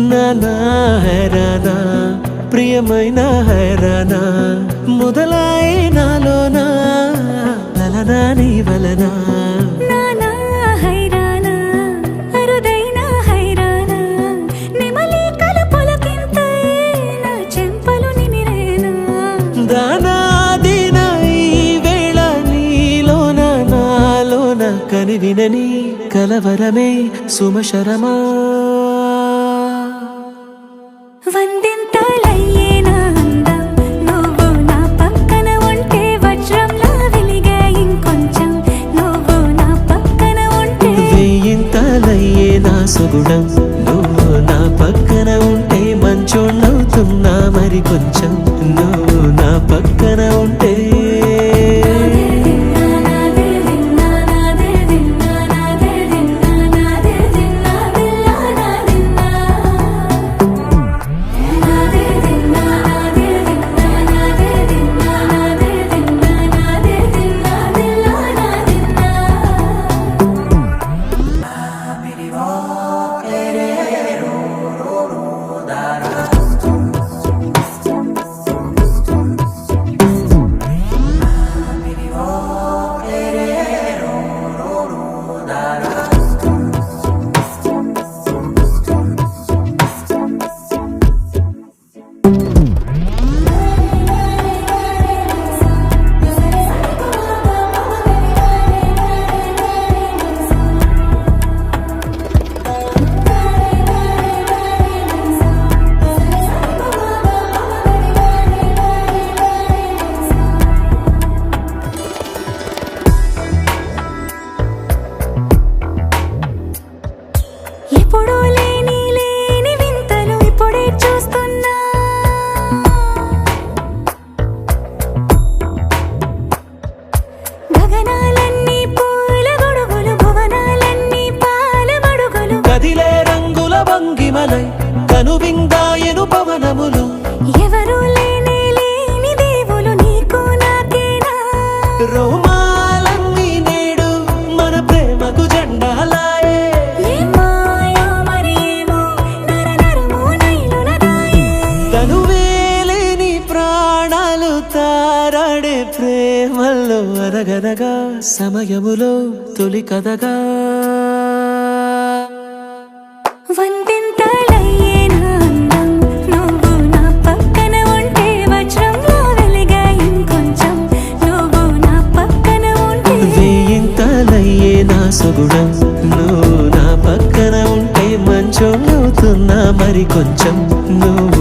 నానా హైరానా ప్రియమైన హైరానా మొదలాయి నాలోనా లలనా నీ వలనా నానా హైరానా అరుదైన హైరానా నిమలి కలుపులకింతై నా చెంపలు నిమిరేనా దానా దినా ఈ వేళ నీలోన నాలోన కనివినని కలవరమే సుమశరమా వందింతలయ్యేనా అందం నువ్వు నా పక్కన ఉంటే వజ్రంలా వెలిగే ఇంకొంచెం నువ్వు నా పక్కన ఉంటే వెయ్యింతలయ్యే నా సుగుణం నువ్వు నా పక్కన ఉంటే మంచోళ్ళవుతున్నా మరి కొంచెం నువ్వు నా పక్కన ఉంటే ఎప్పుడూ లేని వింతలు ఇప్పుడే చూస్తున్నా గగనాలన్నీ పూల గొడుగులు భువనాలన్నీ పాల మడుగులు కదిలే రంగుల భంగిమలై కనువిందాయను పవనములు ఎవరూ లేని దేవులు నీకు నాకేనా రోమాలన్నీ నేడు మన ప్రేమకు జెండాలాయే ఏమాయో మరేమో నరనరమో నైలునదాయే తనువేలేని ప్రాణాలు తారాడే ప్రేమల్లో అరగనగా సమయములో తొలి కథగా వందింతలయ్యేనా అందం నువ్వు నా పక్కన ఉంటే వజ్రంలా వెలిగే ఇంకొంచెం నువ్వు నా పక్కన ఉంటే వెయ్యింతలయ్యే నా సుగుణం నువ్వు నా పక్కన ఉంటే మంచోళ్ళవుతున్నా మరి కొంచెం నువ్వు